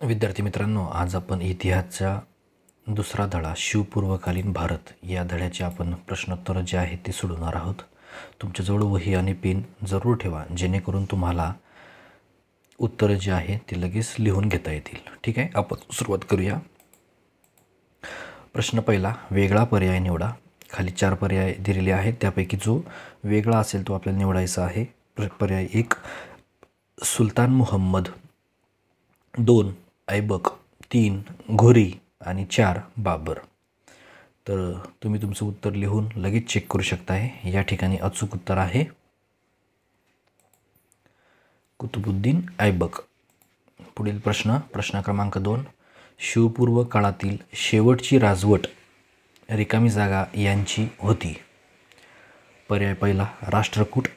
विद्यार्थी मित्रांनो, आज आपण इतिहासचा दुसरा धडा शिवपूर्वकालीन भारत या धड्याचे आपण प्रश्नोत्तर जे आहेत ते सोडवणार आहोत. तुमच्याजवळ वही आणि पेन जरूर ठेवा, जेणेकरून तुम्हाला उत्तरं जे आहे ते लगेच लिहून घेता येतील. ठीक आहे, आपण सुरुवात करूया. प्रश्न पहिला, वेगळा पर्याय निवडा. खाली 4 पर्याय दिलेले आहेत, त्यापैकी जो वेगळा असेल तो आपल्याला निवडायचा आहे. पर्याय 1 सुलतान मुहम्मद, 2 ऐबक, 3 घोरी आणि 4 बाबर. तर तुम्ही तुमचं उत्तर लिहून लगेच चेक करू शकताय. या ठिकाणी अचूक उत्तर आहे कुतुबुद्दीन ऐबक. पुढील प्रश्न क्रमांक 2, शिवपूर्व काळातील शेवटची राजवट रिकामी जागा यांची होती. पर्याय पहिला राष्ट्रकूट,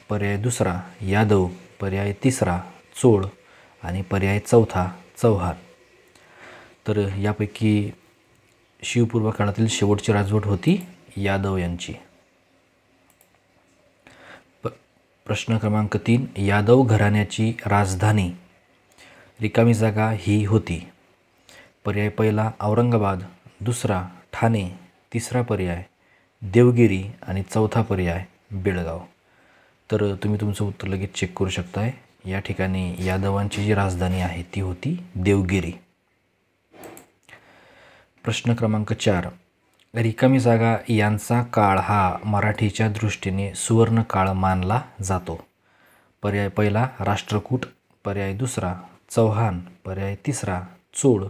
पर्याय दुसरा यादव, पर्याय तिसरा चोळ आणि पर्याय चौथा चौहान. तर यापैकी शिवपूर्व काळातील शेवटची राजवट होती यादव यांची. प्रश्न क्रमांक 3, यादव घराण्याची राजधानी रिकामी जागा ही होती. पर्याय पहिला औरंगाबाद, दुसरा ठाणे, तिसरा पर्याय देवगिरी आणि चौथा पर्याय बेळगाव. तर तुम्ही तुमचं उत्तर लगेच चेक करू शकताय. या ठिकाणी यादवांची जी राजधानी आहे ती होती देवगिरी. प्रश्न क्रमांक 4, रिकामी जागा यांचा काळ हा मराठीच्या दृष्टीने सुवर्ण काळ मानला जातो. पर्याय पहिला राष्ट्रकूट, पर्याय दुसरा चौहान, पर्याय तिसरा चोळ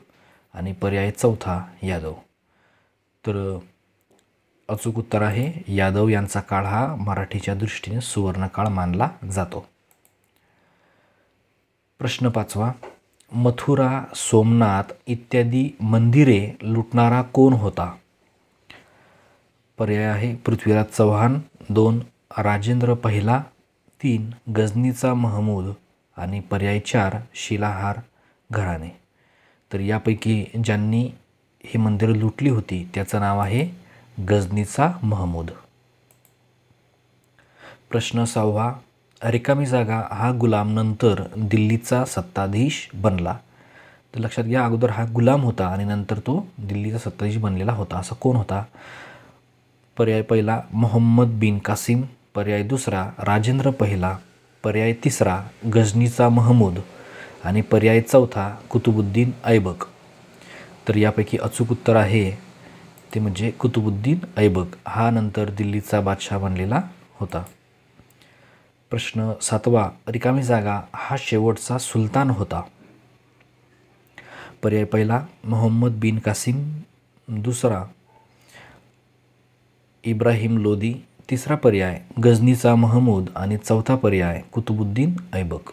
आणि पर्याय चौथा यादव. तर अचूक उत्तर आहे यादव यांचा काळ हा मराठीच्या दृष्टीने सुवर्ण काळ मानला जातो. प्रश्न 5, मथुरा, सोमनाथ इत्यादी मंदिरे लुटणारा कोण होता. पर्याय आहे पृथ्वीराज चौहान, 2 राजेंद्र पहिला, 3 गजनीचा महमूद आणि पर्याय 4 शिलाहार घराणे. तर यापैकी ज्यांनी ही मंदिरं लुटली होती त्याचं नाव आहे गजनीचा महमूद. प्रश्न 6, रिकामी जागा हा गुलाम नंतर दिल्लीचा सत्ताधीश बनला. तर लक्षात घ्या, अगोदर हा गुलाम होता आणि नंतर तो दिल्लीचा सत्ताधीश बनलेला होता. असा कोण होता. पर्याय पहिला मोहम्मद बिन कासिम, पर्याय दुसरा राजेंद्र पहिला, पर्याय तिसरा गजनीचा महमूद आणि पर्याय चौथा कुतुबुद्दीन ऐबक. तर यापैकी अचूक उत्तर आहे ते म्हणजे कुतुबुद्दीन ऐबक हा नंतर दिल्लीचा बादशाह बनलेला होता. प्रश्न 7, रिकामी जागा हा शेवटचा सुलतान होता. पर्याय पहिला मोहम्मद बिन कासिम, दुसरा इब्राहिम लोदी, तिसरा पर्याय गजनीचा महमूद आणि चौथा पर्याय कुतुबुद्दीन ऐबक.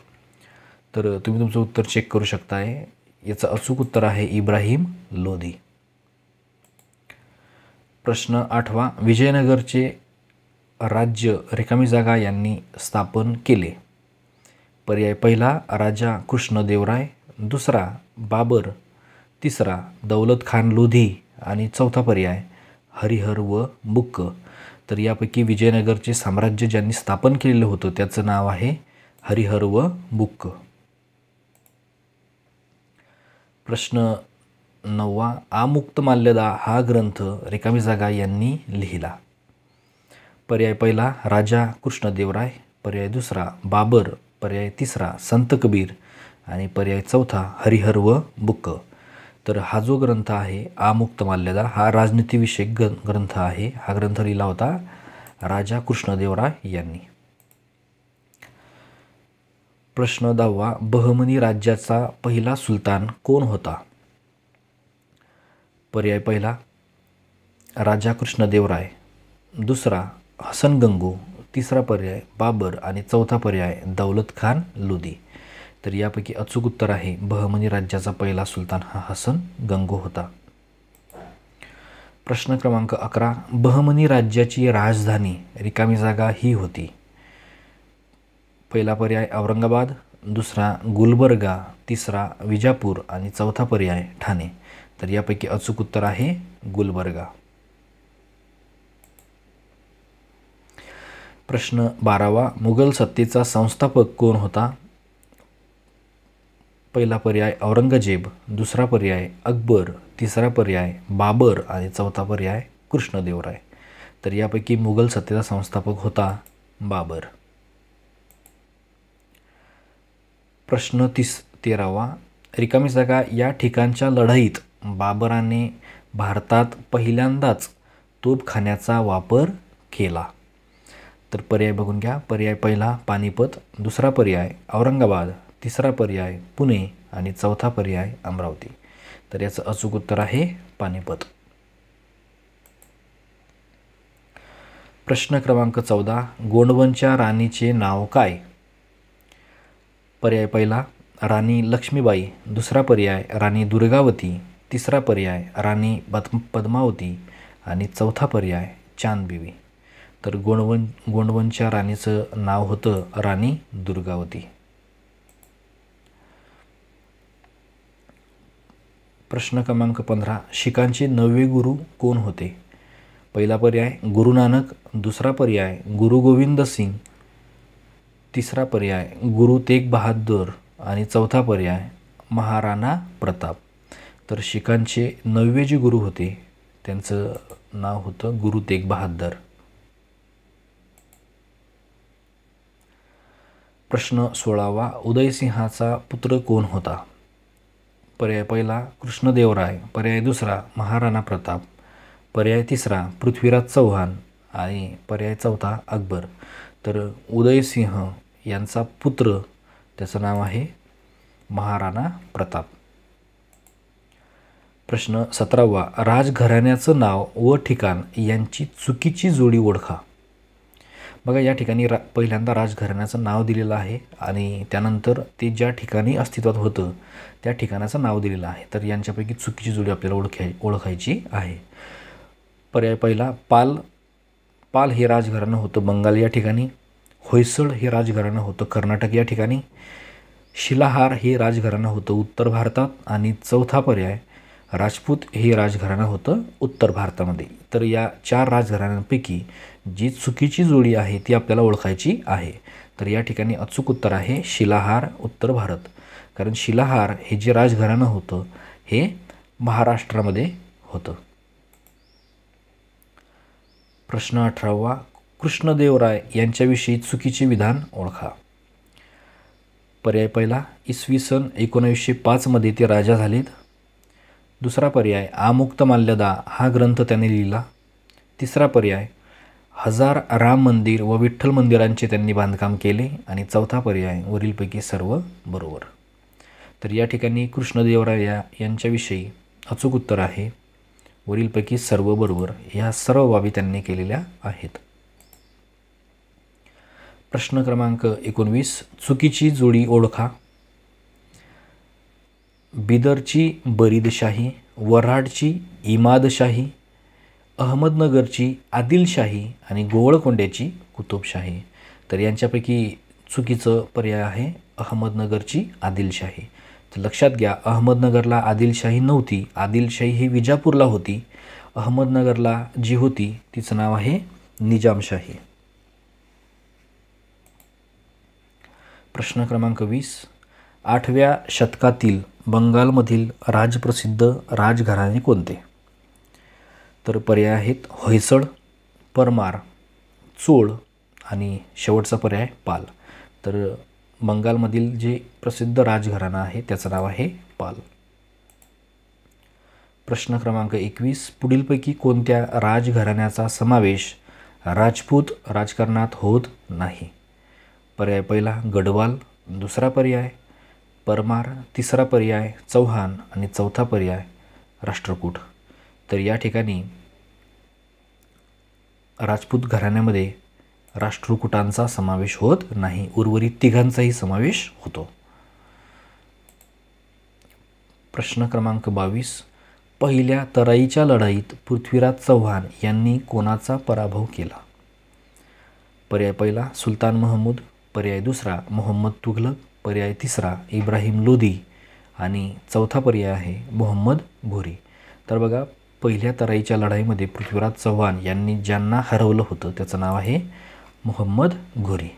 तर तुम्ही तुमचं उत्तर चेक करू शकताय. याचं अचूक उत्तर आहे इब्राहिम लोदी. प्रश्न 8, विजयनगरचे राज्य रिकामी जागा यांनी स्थापन केले. पर्याय पहिला राजा कृष्णदेवराय, दुसरा बाबर, तिसरा दौलत खान लोधी आणि चौथा पर्याय हरिहर व बुक्क. तर यापैकी विजयनगरचे साम्राज्य ज्यांनी स्थापन केलेलं होतं त्याचं नाव आहे हरिहर व बुक्क. प्रश्न 9, आमुक्तमाल्यदा हा ग्रंथ रिकामी जागा यांनी लिहिला. पर्याय पहिला राजा कृष्णदेवराय, पर्याय दुसरा बाबर, पर्याय तिसरा संत कबीर आणि पर्याय चौथा हरिहर व बुक्क. तर हा जो ग्रंथ आहे आमुक्तमाल्यदा हा राजनीतिविषयक ग्रंथ आहे. हा ग्रंथ लिहिला होता राजा कृष्णदेवराय यांनी. प्रश्न 10, बहमनी राज्याचा पहिला सुलतान कोण होता. पर्याय पहिला राजा कृष्णदेवराय, दुसरा हसन गंगू, तिसरा पर्याय बाबर आणि चौथा पर्याय दौलत खान लोदी. तर यापैकी अचूक उत्तर आहे बहमनी राज्याचा पहिला सुलतान हा हसन गंगू होता. प्रश्न क्रमांक 11, बहमनी राज्याची राजधानी रिकामी जागा ही होती. पहिला पर्याय औरंगाबाद, दुसरा गुलबर्गा, तिसरा विजापूर आणि चौथा पर्याय ठाणे. तर यापैकी अचूक उत्तर आहे गुलबर्गा. प्रश्न 12, मुघल सत्तेचा संस्थापक कोण होता. पहिला पर्याय औरंगजेब, दुसरा पर्याय अकबर, तिसरा पर्याय बाबर आणि चौथा पर्याय कृष्णदेवराय. तर यापैकी मुघल सत्तेचा संस्थापक होता बाबर. प्रश्न 13वा. रिकामी जागा या ठिकाणच्या लढाईत बाबराने भारतात पहिल्यांदाच तोफखान्याचा वापर केला. तर पर्याय बघून घ्या. पर्याय पहिला पानिपत, दुसरा पर्याय औरंगाबाद, तिसरा पर्याय पुणे आणि चौथा पर्याय अमरावती. तर याचं अचूक उत्तर आहे पानिपत. प्रश्न क्रमांक 14. गोंडवनच्या राणीचे नाव काय? पर्याय पहिला राणी लक्ष्मीबाई, दुसरा पर्याय राणी दुर्गावती, तिसरा पर्याय राणी पद्मावती आणि चौथा पर्याय चांदबिबी. तर गोंडवनच्या राणीचं नाव होतं राणी दुर्गावती. प्रश्न क्रमांक 15. शीखांचे 9वे गुरु कोण होते? पहिला पर्याय गुरु नानक, दुसरा पर्याय गुरु गोविंद सिंग, तिसरा पर्याय गुरु तेग बहादूर आणि चौथा पर्याय महाराणा प्रताप. तर शीखांचे 9वे जे गुरु होते त्यांचं नाव होतं गुरु तेग बहादूर. प्रश्न 16वा. उदयसिंहाचा पुत्र कोण होता? पर्याय पहिला कृष्णदेवराय, पर्याय दुसरा महाराणा प्रताप, पर्याय तिसरा पृथ्वीराज चव्हाण आणि पर्याय चौथा अकबर. तर उदयसिंह यांचा पुत्र त्याचं नाव आहे महाराणा प्रताप. प्रश्न 17वा. राजघराण्याचं नाव व ठिकाण यांची चुकीची जोडी ओळखा. बघा या ठिकाणी पहिल्यांदा राजघराण्याचं नाव दिलेलं आहे आणि त्यानंतर ते ज्या ठिकाणी अस्तित्वात होतं त्या ठिकाणाचं नाव दिलेलं आहे. तर यांच्यापैकी चुकीची जोडी आपल्याला ओळखायची आहे. पर्याय पहिला पाल हे राजघराणं होतं बंगाल या ठिकाणी, होयसळ हे राजघराणं होतं कर्नाटक या ठिकाणी, शिलाहार हे राजघराणं होतं उत्तर भारतात आणि चौथा पर्याय राजपूत हे राजघराणं होतं उत्तर भारतामध्ये. तर या 4 राजघराण्यांपैकी जी चुकीची जोडी आहे ती आपल्याला ओळखायची आहे. तर या ठिकाणी अचूक उत्तर आहे शिलाहार उत्तर भारत, कारण शिलाहार हे जे राजघराणं होतं हे महाराष्ट्रामध्ये होतं. प्रश्न 18वा. कृष्णदेवराय यांच्याविषयी चुकीचे विधान ओळखा. पर्याय पहिला इसवी सन 1905 मध्ये ते राजा झालेत, दुसरा पर्याय आमुक्तमाल्यदा हा ग्रंथ त्यांनी लिहिला, तिसरा पर्याय 1000 राम मंदिर व विठ्ठल मंदिरांचे त्यांनी बांधकाम केले आणि चौथा पर्याय वरीलपैकी सर्व बरोबर. तर या ठिकाणी कृष्णदेवराय यांच्याविषयी अचूक उत्तर आहे वरीलपैकी सर्व बरोबर. ह्या सर्व बाबी त्यांनी केलेल्या आहेत. प्रश्न क्रमांक 19. चुकीची जोडी ओळखा. बिदरची बरीदशाही, वऱ्हाडची इमादशाही, अहमदनगरची आदिलशाही आणि गोवळकोंड्याची कुतुबशाही. तर यांच्यापैकी चुकीचं पर्याय आहे अहमदनगरची आदिलशाही. तर लक्षात घ्या अहमदनगरला आदिलशाही नव्हती, आदिलशाही ही विजापूरला होती. अहमदनगरला जी होती तिचं नाव आहे निजामशाही. प्रश्न क्रमांक 20. 8व्या शतकातील बंगालमधील राजप्रसिद्ध राजघराणे कोणते? तर पर्याय आहेत होयसळ, परमार, चोळ आणि शेवटचा पर्याय पाल. तर बंगालमधील जे प्रसिद्ध राजघराणं आहे त्याचं नाव आहे पाल. प्रश्न क्रमांक 21. पुढीलपैकी कोणत्या राजघराण्याचा समावेश राजपूत राजकारणात होत नाही? पर्याय पहिला गढवाल, दुसरा पर्याय परमार, तिसरा पर्याय चौहान आणि चौथा पर्याय राष्ट्रकूट. तर या ठिकाणी राजपूत घराण्यामध्ये राष्ट्रकुटांचा समावेश होत नाही, उर्वरित तिघांचाही समावेश होतो. प्रश्न क्रमांक 22. पहिल्या तराईच्या लढाईत पृथ्वीराज चव्हाण यांनी कोणाचा पराभव केला? पर्याय पहिला सुलतान महमूद, पर्याय दुसरा मोहम्मद तुघलक, पर्याय तिसरा इब्राहिम लोधी आणि चौथा पर्याय आहे मोहम्मद घोरी. तर बघा पहिल्या तराईच्या लढाईमध्ये पृथ्वीराज चव्हाण यांनी ज्यांना हरवलं होतं त्याचं नाव आहे मोहम्मद घोरी.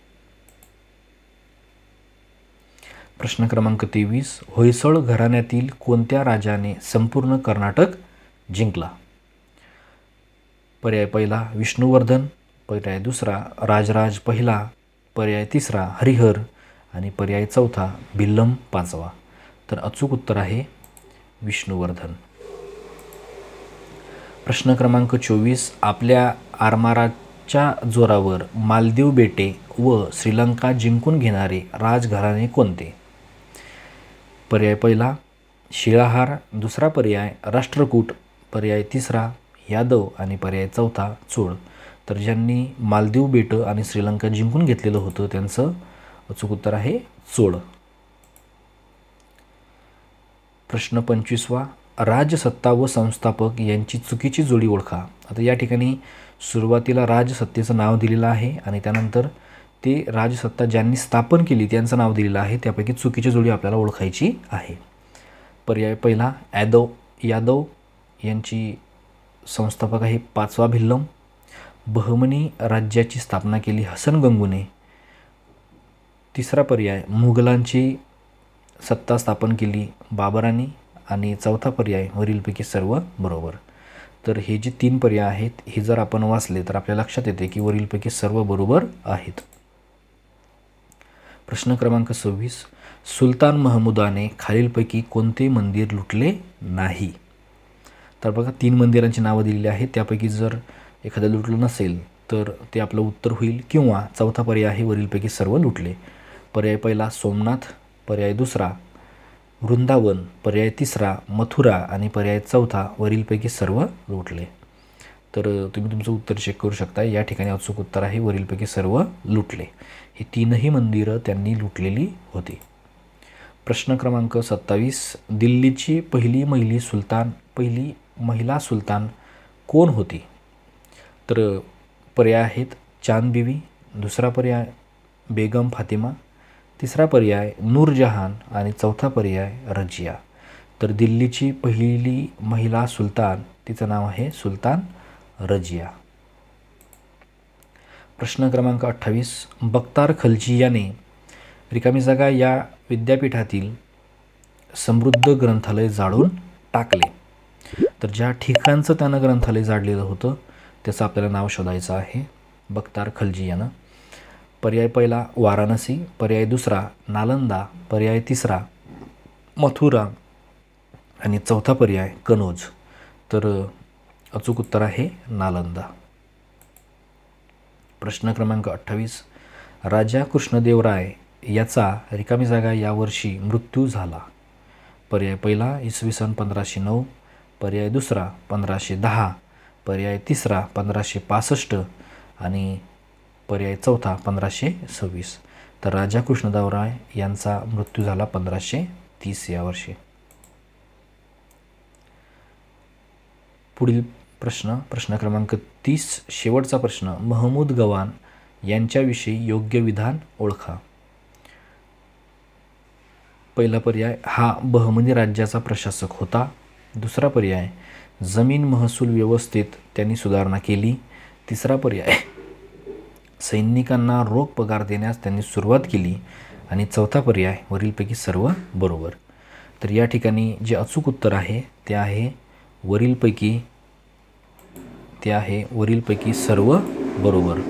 प्रश्न क्रमांक 23, होयसळ घराण्यातील कोणत्या राजाने संपूर्ण कर्नाटक जिंकला? पर्याय पहिला विष्णुवर्धन, पर्याय दुसरा राजराज पहिला, पर्याय तिसरा हरिहर आणि पर्याय चौथा भिल्लम पाचवा. तर अचूक उत्तर आहे विष्णुवर्धन. प्रश्न क्रमांक 24, आपल्या आरमाराच्या जोरावर मालदीव बेटे व श्रीलंका जिंकून घेणारे राजघराणे कोणते? पर्याय पहिला शिळाहार, दुसरा पर्याय राष्ट्रकूट, पर्याय तिसरा यादव आणि पर्याय चौथा चोळ. तर ज्यांनी मालदीव बेटं आणि श्रीलंका जिंकून घेतलेलं होतं त्यांचं अचूक उत्तर आहे चोळ. प्रश्न 25, राजसत्ता व संस्थापक यांची चुकीची जोडी ओळखा. आता या ठिकाणी सुरुवातीला राजसत्तेचं नाव दिलेलं आहे आणि त्यानंतर ते राजसत्ता ज्यांनी स्थापन केली त्यांचं नाव दिलेलं आहे. त्यापैकी चुकीची जोडी आपल्याला ओळखायची आहे. पर्याय पहिला यादव यांची संस्थापक आहे पाचवा भिल्लम. बहमनी राज्याची स्थापना केली हसन गंगूने. तिसरा पर्याय मुघलांची सत्ता स्थापन केली बाबरांनी आणि चौथा पर्याय वरीलपैकी सर्व बरोबर. तर हे जे 3 पर्याय आहेत हे जर आपण वाचले तर आपल्या लक्षात येते की वरीलपैकी सर्व बरोबर आहेत. प्रश्न क्रमांक 26, सुलतान महमूदाने खालीलपैकी कोणते मंदिर लुटले नाही? तर बघा 3 मंदिरांची नावं दिलेली आहेत. त्यापैकी जर एखादं लुटलं नसेल तर ते आपलं उत्तर होईल किंवा चौथा पर्याय आहे वरीलपैकी सर्व लुटले. पर्याय पहिला सोमनाथ, पर्याय दुसरा वृंदावन, पर्याय तिसरा मथुरा आणि पर्याय चौथा वरीलपैकी सर्व लुटले. तर तुम्ही तुमचं उत्तर चेक करू शकता. या ठिकाणी अचूक उत्तर आहे वरीलपैकी सर्व लुटले. ही 3ही मंदिरं त्यांनी लुटलेली होती. प्रश्न क्रमांक 27, दिल्लीची पहिली महिला सुलतान कोण होती? तर पर्याय आहेत चांदबिबी, दुसरा पर्याय बेगम फातिमा, तिसरा पर्याय नूरजहान आणि चौथा पर्याय रजिया. तर दिल्लीची पहिली महिला सुलतान तिचं नाव आहे सुलतान रजिया. प्रश्न क्रमांक 28, बख्तार खलजी याने रिकामी जागा या विद्यापीठातील समृद्ध ग्रंथालय जाळून टाकले. तर ज्या ठिकाणचं त्यानं ग्रंथालय जाळलेलं होतं त्याचं आपल्याला नाव शोधायचं आहे बख्तार खलजी यानं. पर्याय पहिला वाराणसी, पर्याय दुसरा नालंदा, पर्याय तिसरा मथुरा आणि चौथा पर्याय कनौज. तर अचूक उत्तर आहे नालंदा. प्रश्न क्रमांक 28, राजा कृष्णदेवराय याचा रिकामी जागा यावर्षी मृत्यू झाला. पर्याय पहिला इसवी सन 1509, पर्याय दुसरा 1510, पर्याय तिसरा 1565 आणि पर्याय चौथा 1526. तर राजा कृष्णदेवराय यांचा मृत्यू झाला 1530 या वर्षी. पुढील प्रश्न क्रमांक 30, शेवटचा प्रश्न, महमूद गवान यांच्याविषयी योग्य विधान ओळखा. पहिला पर्याय हा बहमनी राज्याचा प्रशासक होता. दुसरा पर्याय जमीन महसूल व्यवस्थेत त्यांनी सुधारणा केली. तिसरा पर्याय सैनिकांना रोख पगार देण्यास त्यांनी सुरुवात केली आणि चौथा पर्याय वरीलपैकी सर्व बरोबर. तर या ठिकाणी जे अचूक उत्तर आहे ते आहे वरीलपैकी सर्व बरोबर.